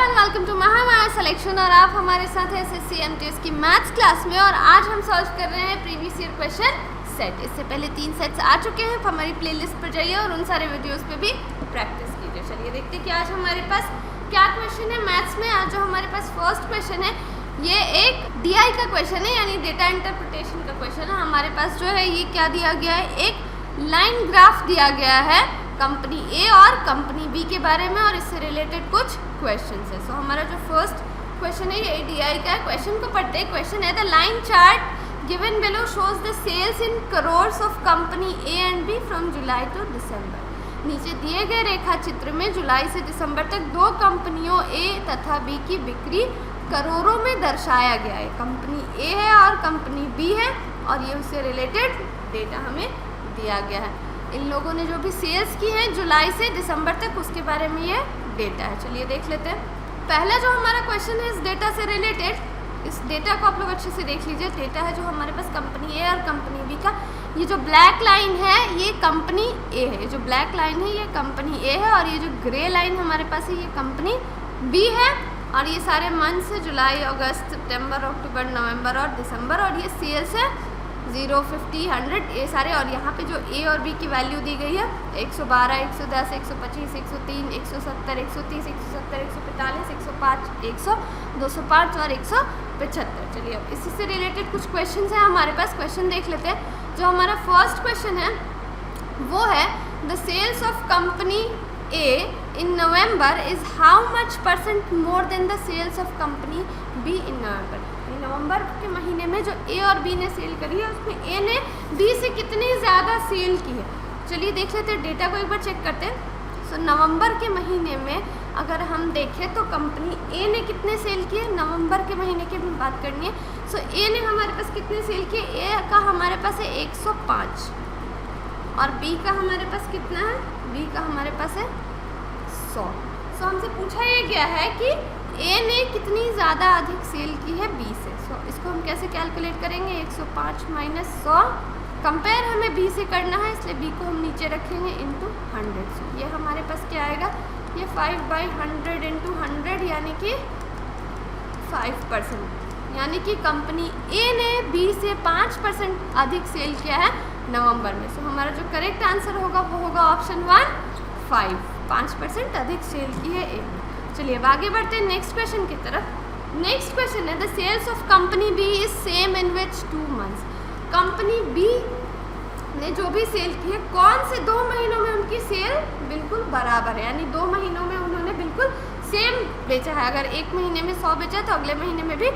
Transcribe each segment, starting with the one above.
And welcome to Mahamaya selection. और आप हमारे साथ हैं एसएससी एमटीएस की मैथ्स क्लास में। और आज हम सॉल्व कर रहे हैं प्रीवियस ईयर क्वेश्चन सेट। इससे पहले 3 सेट्स आ चुके हैं। हमारी प्लेलिस्ट पर जाइए और उन सारे वीडियोस पे भी प्रैक्टिस कीजिए। चलिए देखते हैं कि आज हमारे पास क्या क्वेश्चन है मैथ्स में। आज जो हमारे पास फर्स्ट क्वेश्चन है ये एक डीआई का क्वेश्चन है, यानी डेटा इंटरप्रिटेशन का क्वेश्चन है। हमारे पास जो है ये क्या दिया गया है, एक लाइन ग्राफ दिया गया है कंपनी ए और कंपनी बी के बारे में और इससे रिलेटेड कुछ क्वेश्चंस है। सो हमारा जो फर्स्ट क्वेश्चन है ये एडीआई का है। क्वेश्चन को पढ़ते हैं। क्वेश्चन है the line chart given below shows the sales in crores of company A and B from July to December. नीचे दिए गए रेखा चित्र में जुलाई से दिसंबर तक दो कंपनियों ए तथा बी की बिक्री करोड़ों में दर्शाया गया है। कंपनी ए है और कंपनी बी है और ये उससे रिलेटेड डेटा हमें दिया गया है। इन लोगों ने जो भी सेल्स की है जुलाई से दिसंबर तक उसके बारे में ये डेटा है। चलिए देख लेते हैं। पहला जो हमारा क्वेश्चन है इस डेटा से रिलेटेड, इस डेटा को आप लोग अच्छे से देख लीजिए। डेटा है जो हमारे पास कंपनी ए और कंपनी बी का। ये जो ब्लैक लाइन है ये कंपनी ए है, जो ब्लैक लाइन है ये कंपनी ए है और ये जो ग्रे लाइन हमारे पास है ये कंपनी बी है। और ये सारे मंथ्स है जुलाई, अगस्त, सितंबर, अक्टूबर, नवंबर और दिसंबर। और ये सेल्स है 0, 50, 100 ये सारे। और यहाँ पे जो ए और बी की वैल्यू दी गई है 112, 110, 125, 103, 170, 130, 170, 145, 105, 100, 205 और 175। चलिए अब इसी से रिलेटेड कुछ क्वेश्चन हैं हमारे पास। क्वेश्चन देख लेते हैं। जो हमारा फर्स्ट क्वेश्चन है वो है the sales of company A in November is how much % more than the sales of company B in November. नवंबर के महीने में जो ए और बी ने सेल करी है उसमें ए ने बी से कितनी ज़्यादा सेल की है। चलिए देख लेते हैं, डेटा को एक बार चेक करते हैं। सो नवंबर के महीने में अगर हम देखें तो कंपनी ए ने कितने सेल किए, नवंबर के महीने की भी बात करनी है। सो ए ने हमारे पास कितने सेल किए, ए का हमारे पास है 105 और बी का हमारे पास कितना है, बी का हमारे पास है 100। सो हमसे पूछा ये गया है कि ए ने कितनी ज़्यादा अधिक सेल की है बी से। सो इसको हम कैसे कैलकुलेट करेंगे, 105 माइनस 100। कंपेयर हमें बी से करना है इसलिए बी को हम नीचे रखेंगे इंटू 100। सो ये हमारे पास क्या आएगा, ये 5/100 इंटू 100 यानी कि 5%। यानी कि कंपनी ए ने बी से 5% अधिक सेल किया है नवंबर में। सो हमारा जो करेक्ट आंसर होगा वो होगा ऑप्शन 1, 5% अधिक सेल की है ए। चलिए अब आगे बढ़ते हैं नेक्स्ट क्वेश्चन की तरफ। नेक्स्ट क्वेश्चन है the sales of company B is same in which 2 months. Company B ने जो भी सेल की है कौन से 2 महीनों में उनकी सेल बिल्कुल बराबर है, यानी 2 महीनों में उन्होंने बिल्कुल सेम बेचा है। अगर एक महीने में 100 बेचा तो अगले महीने में भी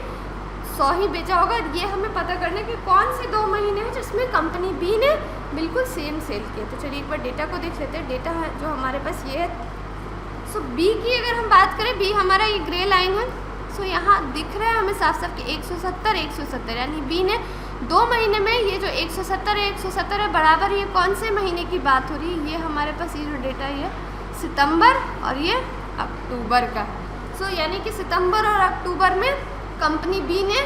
100 ही बेचा होगा। ये हमें पता करना है कि कौन से 2 महीने हैं जिसमें कंपनी बी ने बिल्कुल सेम सेल किया। तो चलिए एक बार डेटा को देख लेते हैं। डेटा है जो हमारे पास ये है। सो बी की अगर हम बात करें, बी हमारा ये ग्रे लाइन है। सो यहाँ दिख रहा है हमें साफ साफ कि 170, 170 यानी बी ने 2 महीने में ये जो 170 है 170 है बराबर। ये कौन से महीने की बात हो रही है, ये हमारे पास ये जो डेटा है सितंबर और ये अक्टूबर का। सो यानी कि सितंबर और अक्टूबर में कंपनी बी ने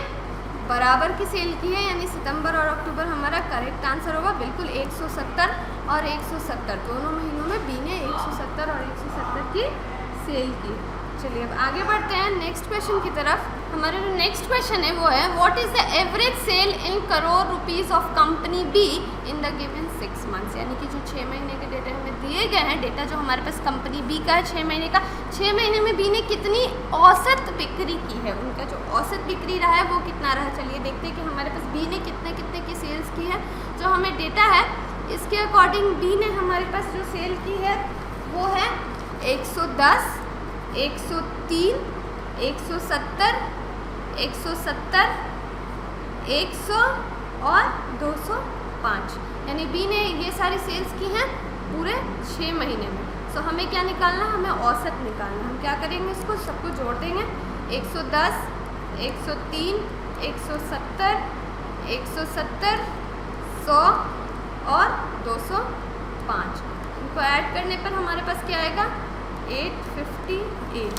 बराबर की सेल की है, यानी सितंबर और अक्टूबर हमारा करेक्ट आंसर होगा बिल्कुल 170 और 170। दोनों महीनों में बी ने 170 और 170 की सेल की। चलिए अब आगे बढ़ते हैं नेक्स्ट क्वेश्चन की तरफ। हमारा जो नेक्स्ट क्वेश्चन है वो है what is the average sale in crore rupees of company B in the given 6 months. यानी कि जो 6 महीने के डेटा हमें दिए गए हैं, डेटा जो हमारे पास कंपनी बी का है 6 महीने का, 6 महीने में बी ने कितनी औसत बिक्री की है, उनका जो औसत बिक्री रहा है वो कितना रहा। चलिए देखते हैं कि हमारे पास बी ने कितने कितने की सेल्स की है। जो हमें डेटा है इसके अकॉर्डिंग बी ने हमारे पास जो सेल की है वो है 110, 103, 170, 170, 100 और 205। यानी बी ने ये सारी सेल्स की हैं पूरे 6 महीने में। सो हमें क्या निकालना, हमें औसत निकालना। हम क्या करेंगे, इसको सबको जोड़ देंगे। 110, 103, 170, 170, 100 और 205। इनको ऐड करने पर हमारे पास क्या आएगा, 858।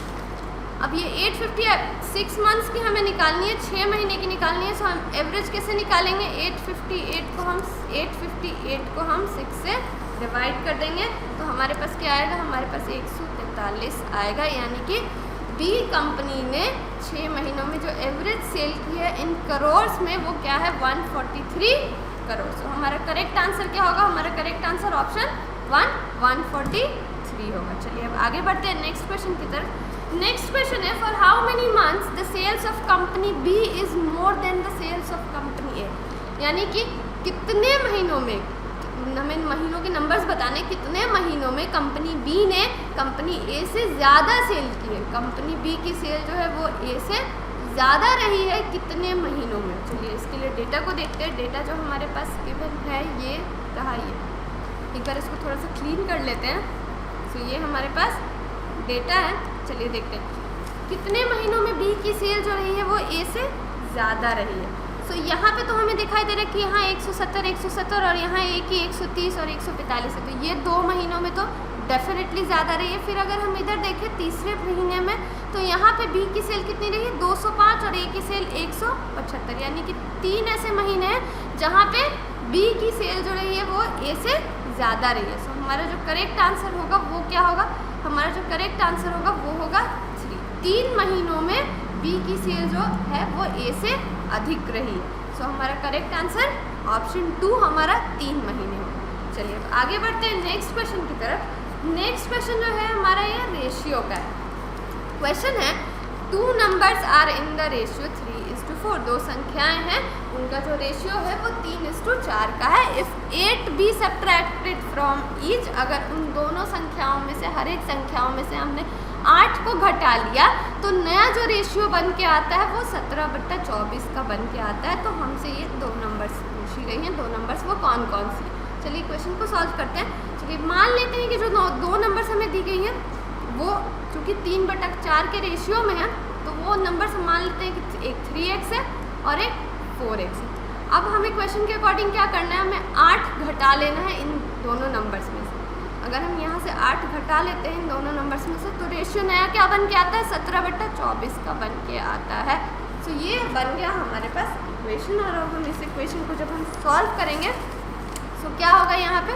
अब ये 856 मंथ्स की हमें निकालनी है, 6 महीने की निकालनी है। सो हम एवरेज कैसे निकालेंगे, 858 को हम 6 से डिवाइड कर देंगे तो हमारे पास क्या आएगा, हमारे पास 143 आएगा। यानी कि बी कंपनी ने 6 महीनों में जो एवरेज सेल की है इन करोड़ में, वो क्या है 143 करोड़। तो हमारा करेक्ट आंसर क्या होगा? हमारा करेक्ट आंसर ऑप्शन 143 होगा। चलिए अब आगे बढ़ते हैं नेक्स्ट क्वेश्चन की तरफ। नेक्स्ट क्वेश्चन है for how many months the sales of company B is more than the sales of company A, यानी कि कितने महीनों में, हमें महीनों के नंबर्स बताने, कितने महीनों में कंपनी बी ने कंपनी ए से ज़्यादा सेल की है। कंपनी बी की सेल जो है वो ए से ज़्यादा रही है कितने महीनों में। चलिए इसके लिए डेटा को देखते हैं। डेटा जो हमारे पास गिवन है ये रहा, ये एक बार इसको थोड़ा सा क्लीन कर लेते हैं। तो ये हमारे पास डेटा है। चलिए देखते हैं कितने महीनों में बी की सेल जो रही है वो ए से ज़्यादा रही है। तो यहाँ पे तो हमें दिखाई दे रहा है कि यहाँ 170 और यहाँ ए की 130 और 145 है, तो ये 2 महीनों में तो डेफिनेटली ज़्यादा रही है। फिर अगर हम इधर देखें तीसरे महीने में, तो यहाँ पे बी की सेल कितनी रही है 205 और ए की सेल 175, यानी कि 3 ऐसे महीने हैं जहाँ पे बी की सेल जो रही है वो ए से ज़्यादा रही है। सो हमारा जो करेक्ट आंसर होगा वो क्या होगा? हमारा जो करेक्ट आंसर होगा वो होगा 3 महीनों में बी की सेल जो है वो ए से अधिक रही है। सो हमारा करेक्ट आंसर ऑप्शन 2 हमारा 3 महीने होगा। चलिए अब आगे बढ़ते हैं नेक्स्ट क्वेश्चन की तरफ। नेक्स्ट क्वेश्चन जो है हमारा ये रेशियो का है। क्वेश्चन है 2 numbers are in the ratio 3:4। 2 संख्याएं हैं, उनका जो रेशियो है वो 3:4 का है। If 8 be subtracted from each, अगर उन दोनों संख्याओं में से, हर एक संख्याओं में से हमने 8 को घटा लिया, तो नया जो रेशियो बन के आता है वो 17/24 का बन के आता है। तो हमसे ये 2 नंबर्स पूछी गई हैं। 2 नंबर्स वो कौन कौन सी? चलिए क्वेश्चन को सॉल्व करते हैं। चलिए मान लेते हैं कि जो 2 नंबर्स हमें दी गई हैं वो चूँकि 3/4 के रेशियो में है, तो वो नंबर्स मान लेते हैं कि एक 3x है और एक 4x है। अब हमें क्वेश्चन के अकॉर्डिंग क्या करना है? हमें 8 घटा लेना है इन दोनों नंबर्स में से। अगर हम यहाँ से 8 घटा लेते हैं इन दोनों नंबर्स में से, तो रेशियो नया क्या बन के आता है? 17/24 का बन के आता है। तो ये बन गया हमारे पास इक्वेशन। और अब हम इस इक्वेशन को जब हम सॉल्व करेंगे तो क्या होगा? यहाँ पे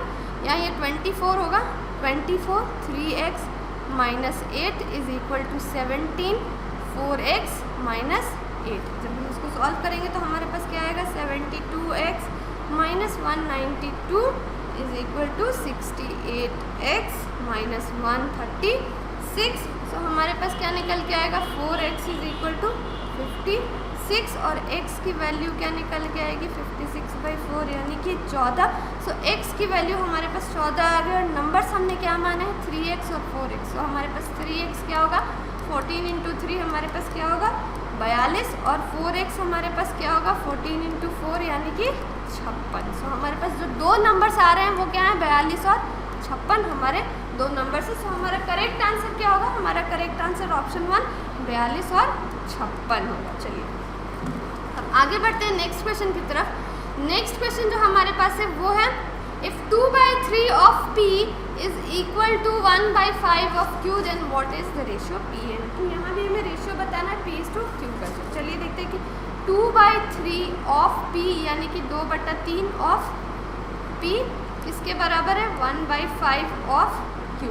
ये 24 होगा। 24 3x -8 = 17 4x - 8। जब हम इसको सॉल्व करेंगे तो हमारे पास क्या आएगा? 72x - 192 = 68x - 136। तो हमारे पास क्या निकल के आएगा? 4x = 56 और x की वैल्यू क्या निकल के आएगी? 56/4 यानी कि 14। सो x की वैल्यू हमारे पास 14 आ गई और नंबर्स हमने क्या माना है? 3x और 4x। तो हमारे पास 3x क्या होगा? 14 × 3 हमारे पास क्या होगा? 42 और 4x हमारे पास क्या होगा? 14 × 4 यानी कि 56। सो हमारे पास जो 2 नंबर्स आ रहे हैं वो क्या है? 42 और 56 हमारे 2 नंबर्स है। सो हमारा करेक्ट आंसर क्या होगा? हमारा करेक्ट आंसर ऑप्शन 1 42 और 56 होगा। चलिए अब आगे बढ़ते हैं नेक्स्ट क्वेश्चन की तरफ। नेक्स्ट क्वेश्चन जो हमारे पास है वो है if 2/3 of p is equal to 1/5 of q, then what is the ratio p and q। यहाँ भी हमें रेशियो बताना है p/q का। चलिए देखते हैं कि 2/3 ऑफ p यानी कि 2/3 ऑफ p इसके बराबर है 1/5 ऑफ q।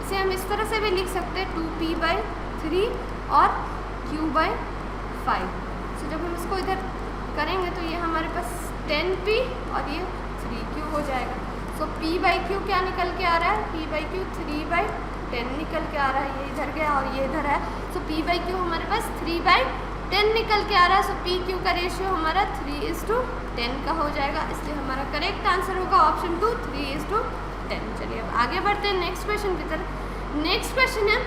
इसे हम इस तरह से भी लिख सकते हैं 2p/3 और q/5। तो जब हम इसको इधर करेंगे तो ये हमारे पास 10p और ये 3q हो जाएगा। सो p/q क्या निकल के आ रहा है? p/q 3/10 निकल के आ रहा है। ये इधर गया और ये इधर है। सो p/q हमारे पास 3/10 निकल के आ रहा है। सो p/q का रेशियो हमारा 3:10 का हो जाएगा। इसलिए हमारा करेक्ट आंसर होगा ऑप्शन 2 3:10। चलिए अब आगे बढ़ते हैं नेक्स्ट क्वेश्चन की तरफ। नेक्स्ट क्वेश्चन है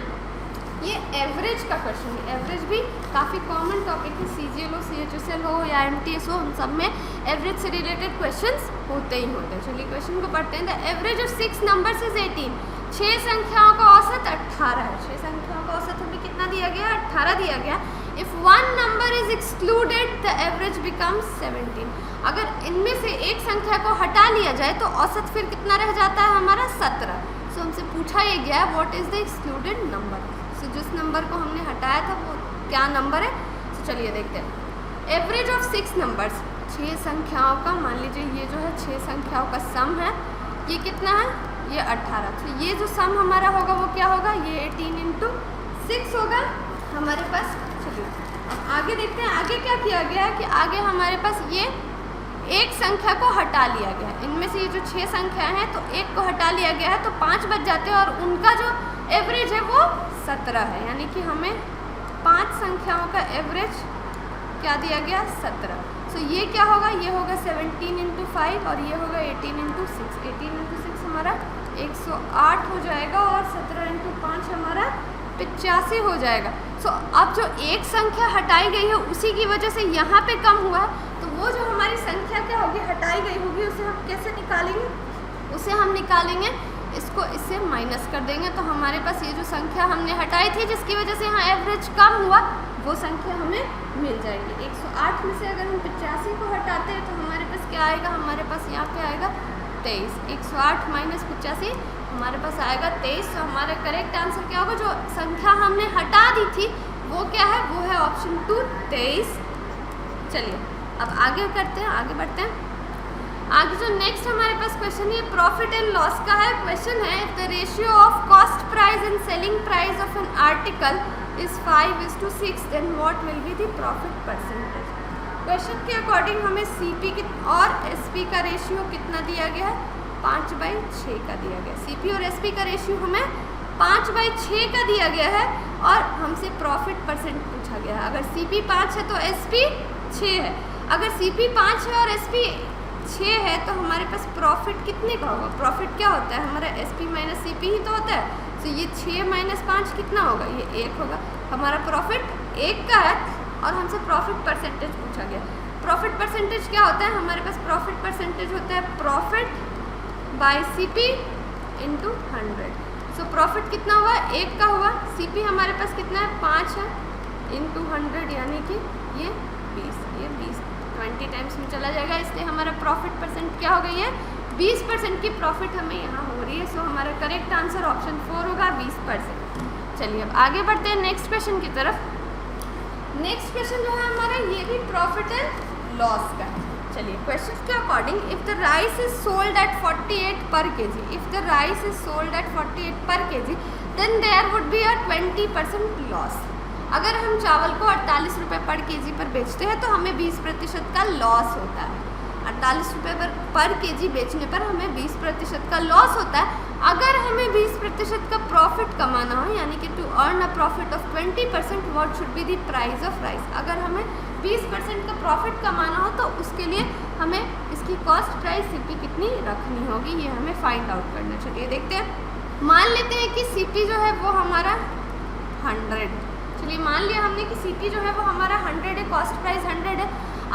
ये एवरेज का क्वेश्चन है। एवरेज भी काफ़ी कॉमन टॉपिक है। CGL हो, CHSL हो या MTS हो, उन सब में एवरेज से रिलेटेड क्वेश्चंस होते ही होते हैं। चलिए क्वेश्चन को पढ़ते हैं। The average of 6 numbers is 18। 6 संख्याओं का औसत 18 है। 6 संख्याओं का औसत हमें कितना दिया गया? 18 दिया गया। If 1 number is excluded the average becomes 17। अगर इनमें से एक संख्या को हटा लिया जाए तो औसत फिर कितना रह जाता है? हमारा 17। सो हमसे पूछा ये गया what is the excluded number. So जिस नंबर को हमने हटाया था वो क्या नंबर है? तो चलिए देखते हैं। एवरेज ऑफ 6 नंबर्स, 6 संख्याओं का, मान लीजिए ये जो है 6 संख्याओं का सम है। ये कितना है? ये 18। तो ये जो सम हमारा होगा वो क्या होगा? ये 18 × 6 होगा। हमारे पास, चलिए आगे देखते हैं आगे क्या किया गया है कि आगे हमारे पास ये एक संख्या को हटा लिया गया है। इनमें से ये जो 6 संख्या हैं तो एक को हटा लिया गया है तो 5 बच जाते हैं और उनका जो एवरेज है वो 17 है, यानी कि हमें 5 संख्याओं का एवरेज क्या दिया गया, 17। सो ये क्या होगा, ये होगा 17 × 5 और ये होगा 18 × 6। 18 × 6 हमारा 108 हो जाएगा और 17 × 5 हमारा 85 हो जाएगा। सो अब जो एक संख्या हटाई गई है उसी की वजह से यहाँ पे कम हुआ है, तो वो जो हमारी संख्या क्या होगी, हटाई गई होगी, उसे हम कैसे निकालेंगे, उसे हम निकालेंगे इसको इससे माइनस कर देंगे। तो हमारे पास ये जो संख्या हमने हटाई थी जिसकी वजह से यहाँ एवरेज कम हुआ, वो संख्या हमें मिल जाएगी। 108 में से अगर हम 85 को हटाते हैं तो हमारे पास क्या आएगा, हमारे पास यहाँ पे आएगा 23। 108 - 85 हमारे पास आएगा 23। तो हमारा करेक्ट आंसर क्या होगा, जो संख्या हमने हटा दी थी वो क्या है, वो है ऑप्शन 2 23। चलिए अब आगे करते हैं, आगे बढ़ते हैं। आगे जो नेक्स्ट हमारे पास क्वेश्चन है प्रॉफिट एंड लॉस का है। क्वेश्चन है if the ratio of cost price and selling price of an article is 5:6 then what will be the profit percentage. Question के अकॉर्डिंग हमें सीपी और एसपी का रेशियो कितना दिया गया है, 5/6 का दिया गया। सीपी और एसपी का रेशियो हमें 5/6 का दिया गया है और हमसे प्रॉफिट परसेंट पूछा गया है। अगर सीपी 5 है तो एसपी 6 है। अगर सीपी 5 है और एसपी 6 है तो हमारे पास प्रॉफिट कितने का होगा, प्रॉफिट क्या होता है हमारा, एसपी - सीपी ही तो होता है। तो ये 6 - 5 कितना होगा, ये 1 होगा। हमारा प्रॉफिट 1 का है और हमसे प्रॉफिट परसेंटेज पूछा गया। प्रॉफिट परसेंटेज क्या होता है, हमारे पास प्रॉफिट परसेंटेज होता है profit by CP into 100। So profit कितना हुआ, 1 का हुआ। सीपी हमारे पास कितना है, 5 है, इंटू 100 यानी कि ये 20। ये 20 टाइम्स में चला जाएगा, इसलिए हमारा प्रॉफिट परसेंट क्या हो गई है, 20% की प्रॉफिट हमें यहाँ हो रही है। सो हमारा करेक्ट आंसर ऑप्शन 4 होगा, 20%। चलिए अब आगे बढ़ते हैं नेक्स्ट क्वेश्चन की तरफ। नेक्स्ट क्वेश्चन जो है हमारा ये भी प्रॉफिट एंड लॉस का है। चलिए क्वेश्चन के according if the rice is sold at 48 per kg, if the rice is sold at 48 per kg then there would be a 20% loss. अगर हम चावल को 48 रुपये पर केजी पर बेचते हैं तो हमें 20% का लॉस होता है। 48 रुपये पर केजी बेचने पर हमें 20% का लॉस होता है। अगर हमें 20% का प्रॉफिट कमाना हो, यानी कि to earn a profit of 20% what should be the price of rice. अगर हमें 20% का प्रॉफिट कमाना हो तो उसके लिए हमें इसकी कॉस्ट प्राइस सीपी कितनी रखनी होगी, ये हमें फाइंड आउट करना। चलिए देखते हैं। मान लेते हैं कि सीपी जो है वो हमारा 100। चलिए मान लिया हमने कि सीपी जो है वो हमारा 100 है, कॉस्ट प्राइस 100 है।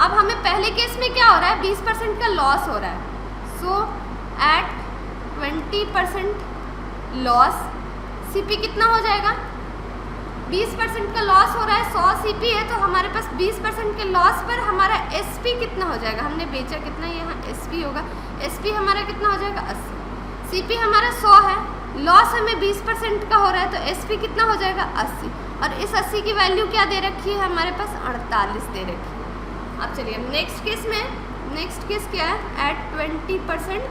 अब हमें पहले केस में क्या हो रहा है, 20% का लॉस हो रहा है। सो एट 20% लॉस सीपी कितना हो जाएगा, 20% का लॉस हो रहा है, 100 सीपी है तो हमारे पास 20% के लॉस पर हमारा एसपी कितना हो जाएगा, हमने बेचा कितना, यहाँ एसपी होगा। एसपी हमारा कितना हो जाएगा, 80। सीपी हमारा 100 है, लॉस हमें 20% का हो रहा है तो एसपी कितना हो जाएगा, 80। और इस 80 की वैल्यू क्या दे रखी है, हमारे पास 48 दे रखी है। अब चलिए नेक्स्ट केस में, नेक्स्ट केस क्या है, एट 20%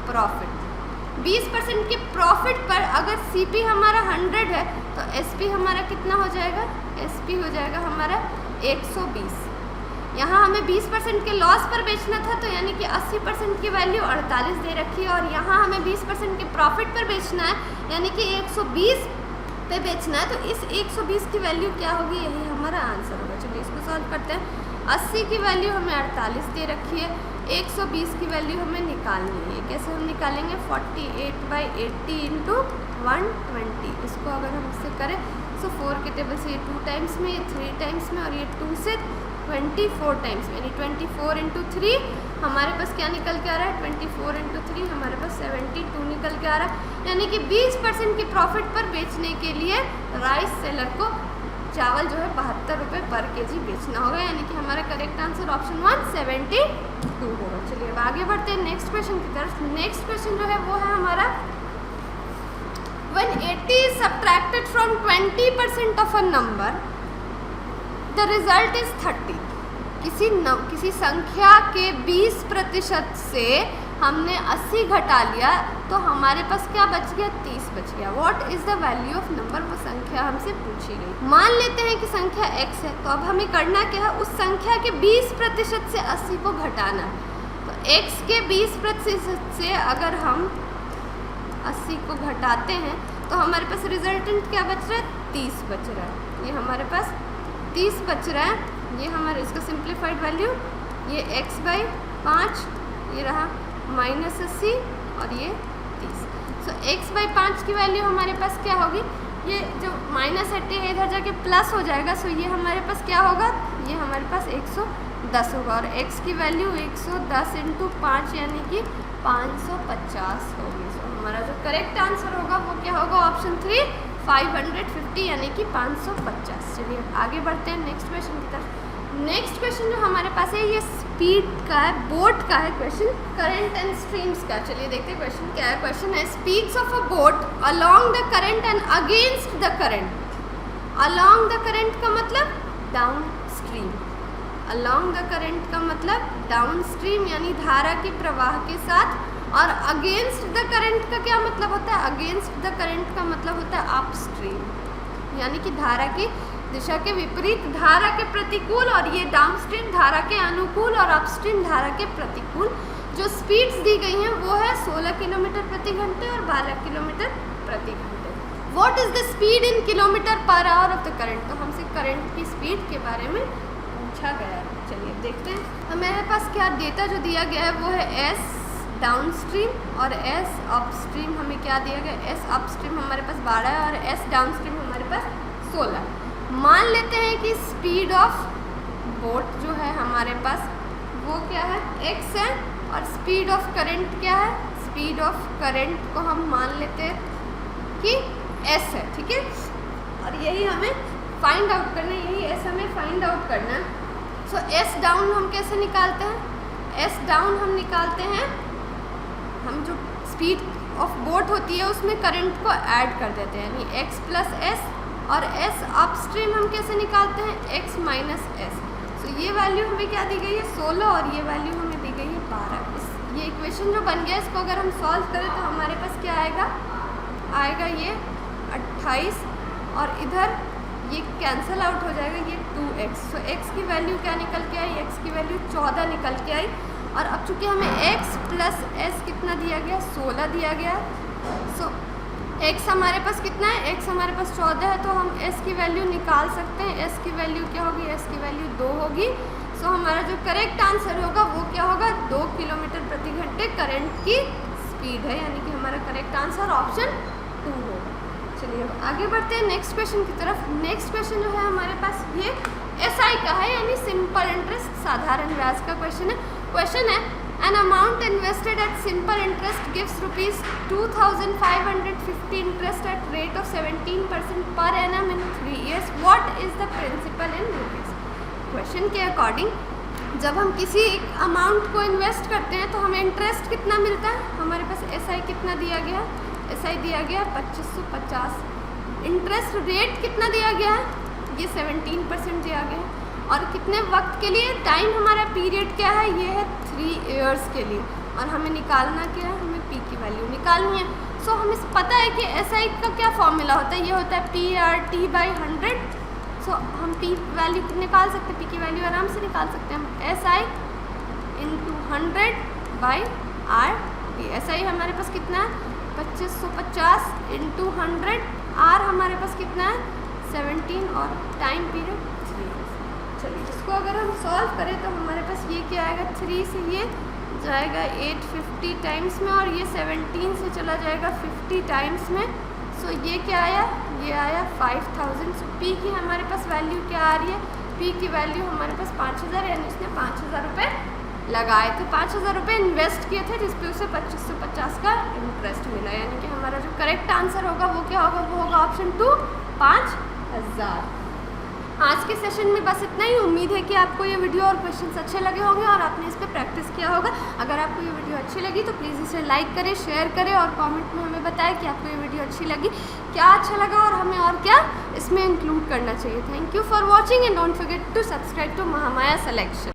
प्रॉफिट। 20% के प्रॉफिट पर अगर सीपी हमारा 100 है तो एसपी हमारा कितना हो जाएगा, एसपी हो जाएगा हमारा 120। यहाँ हमें 20% के लॉस पर बेचना था तो यानी कि 80% की वैल्यू 48 दे रखी है और यहाँ हमें 20% के प्रॉफिट पर बेचना है यानी कि 120 पे बेचना है। तो इस 120 की वैल्यू क्या होगी, यही हमारा आंसर होगा। चलिए इसको सॉल्व करते हैं। 80 की वैल्यू हमें 48 दे रखी है, 120 की वैल्यू हमें निकालनी है। कैसे हम निकालेंगे, 48/80 इंटू 120। इसको अगर हम इससे करें तो 4 के टेबल से ये 2 टाइम्स में, ये 3 टाइम्स में और ये 2 से 24 टाइम्स में, यानी 24 इंटू 3 हमारे पास क्या निकल के आ रहा है, 24 इंटू 3 हमारे पास 72 निकल के आ रहा है। यानी कि 20% के प्रॉफिट पर बेचने के लिए राइस सेलर को चावल जो है 72 रुपये पर केजी बेचना होगा, यानी कि हमारा करेक्ट आंसर ऑप्शन 1 72 होगा। चलिए अब आगे बढ़ते हैं नेक्स्ट क्वेश्चन की तरफ। नेक्स्ट क्वेश्चन जो है वो है हमारा when 80 is subtracted from 20% of a number the result is 30। किसी संख्या के 20% से हमने 80 घटा लिया तो हमारे पास क्या बच गया, 30 बच गया। What is the value of number, वो संख्या हमसे पूछी गई। मान लेते हैं कि संख्या x है, तो अब हमें करना क्या है, उस संख्या के 20% से 80 को घटाना है। तो x के 20% से अगर हम 80 को घटाते हैं तो हमारे पास रिजल्टेंट क्या बच रहा है, 30 बच रहा है। ये हमारे पास 30 बच रहा है। ये हमारे इसका सिंप्लीफाइड वैल्यू, ये x/5 ये रहा -80 और ये 30। सो x/5 की वैल्यू हमारे पास क्या होगी, ये जो -80 है इधर जाके प्लस हो जाएगा। सो ये हमारे पास क्या होगा, ये हमारे पास 110 होगा और x की वैल्यू 110 × 5 यानी कि 550 होगी। सो हमारा जो करेक्ट आंसर होगा वो क्या होगा, ऑप्शन 3 550 यानी कि 550। चलिए आगे बढ़ते हैं नेक्स्ट क्वेश्चन की तरफ। नेक्स्ट क्वेश्चन जो हमारे पास है ये स्पीड का है, बोट का है क्वेश्चन, करंट एंड स्ट्रीम्स का। चलिए देखते हैं क्वेश्चन क्या है। क्वेश्चन है speeds of a boat along the current and against the current. Along the current का मतलब down stream, along the current का मतलब डाउन स्ट्रीम यानी धारा के प्रवाह के साथ, और अगेंस्ट द करंट का क्या मतलब होता है, अगेंस्ट द करंट का मतलब होता है अप स्ट्रीम यानी कि धारा की दिशा के विपरीत, धारा के प्रतिकूल, और ये डाउनस्ट्रीम धारा के अनुकूल और अपस्ट्रीम धारा के प्रतिकूल। जो स्पीड्स दी गई हैं वो है 16 किलोमीटर प्रति घंटे और 12 किलोमीटर प्रति घंटे। What is the speed in kilometre per hour of the current, तो हमसे करंट की स्पीड के बारे में पूछा गया है। चलिए देखते हैं। हमारे पास क्या डेटा जो दिया गया है वो है एस डाउनस्ट्रीम और एस अपस्ट्रीम। हमें क्या दिया गया, एस अपस्ट्रीम हमारे पास 12 है और एस डाउनस्ट्रीम हमारे पास 16। मान लेते हैं कि स्पीड ऑफ बोट जो है हमारे पास वो क्या है, x है, और स्पीड ऑफ करंट क्या है, स्पीड ऑफ करंट को हम मान लेते हैं कि s है, ठीक है। और यही हमें फाइंड आउट करना है, यही s हमें फाइंड आउट करना है। सो s डाउन हम कैसे निकालते हैं, s डाउन हम निकालते हैं, हम जो स्पीड ऑफ बोट होती है उसमें करंट को ऐड कर देते हैं यानी x + s, और s अपस्ट्रीम हम कैसे निकालते हैं, x - s। सो ये वैल्यू हमें क्या दी गई है, 16, और ये वैल्यू हमें दी गई है 12। ये इक्वेशन जो बन गया इसको अगर हम सॉल्व करें तो हमारे पास क्या आएगा, आएगा ये 28, और इधर ये कैंसिल आउट हो जाएगा, ये 2x। सो x की वैल्यू क्या निकल के आई, x की वैल्यू 14 निकल के आई। और अब चूँकि हमें x + s कितना दिया गया, 16 दिया गया। सो x हमारे पास कितना है, x हमारे पास 14 है, तो हम s की वैल्यू निकाल सकते हैं। s की वैल्यू क्या होगी, s की वैल्यू 2 होगी। सो हमारा जो करेक्ट आंसर होगा वो क्या होगा, 2 किलोमीटर प्रति घंटे करंट की स्पीड है, यानी कि हमारा करेक्ट आंसर ऑप्शन 2 होगा। चलिए अब आगे बढ़ते हैं नेक्स्ट क्वेश्चन की तरफ। नेक्स्ट क्वेश्चन जो है हमारे पास ये SI का है यानी सिंपल इंटरेस्ट, साधारण ब्याज का क्वेश्चन है। क्वेश्चन है an amount invested at simple interest gives rupees 2550 interest at rate of 17% per annum in 3 years. What is the principal in rupees? Question के अकॉर्डिंग जब हम किसी एक अमाउंट को इन्वेस्ट करते हैं तो हमें इंटरेस्ट कितना मिलता है, हमारे पास SI कितना दिया गया, SI दिया गया 2550। इंटरेस्ट रेट कितना दिया गया है, ये 17% दिया गया है, और कितने वक्त के लिए, टाइम हमारा पीरियड क्या है, ये है 3 इयर्स के लिए, और हमें निकालना क्या है, हमें P की वैल्यू निकालनी है। सो हमें पता है कि SI का क्या फॉर्मूला होता है, ये होता है PRT/100। सो हम P वैल्यू निकाल सकते हैं, P की वैल्यू आराम से निकाल सकते हैं हम, SI × 100/RT। SI हमारे पास कितना है 2550 × 100, R हमारे पास कितना है 17, और टाइम पीरियड 3 इयर्स। चलिए इसको अगर हम सॉल्व करें तो हमारे पास ये क्या आएगा, 3 से ये जाएगा 850 टाइम्स में, और ये 17 से चला जाएगा 50 टाइम्स में। सो ये क्या आया, ये आया 5000। सो P की हमारे पास वैल्यू क्या आ रही है, P की वैल्यू हमारे पास 5000, यानी इसने 5000 रुपये लगाए थे, 5000 रुपये इन्वेस्ट किए थे, जिस पे उसे 2550 का इंटरेस्ट मिला, यानी कि हमारा जो करेक्ट आंसर होगा वो क्या होगा, वो होगा ऑप्शन 2 5000। आज के सेशन में बस इतना ही। उम्मीद है कि आपको ये वीडियो और क्वेश्चंस अच्छे लगे होंगे और आपने इस पर प्रैक्टिस किया होगा। अगर आपको ये वीडियो अच्छी लगी तो प्लीज़ इसे लाइक करें, शेयर करें, और कमेंट में हमें बताएं कि आपको ये वीडियो अच्छी लगी, क्या अच्छा लगा, और हमें और क्या इसमें इंक्लूड करना चाहिए। Thank you for watching and don't forget to subscribe to Mahamaya selection.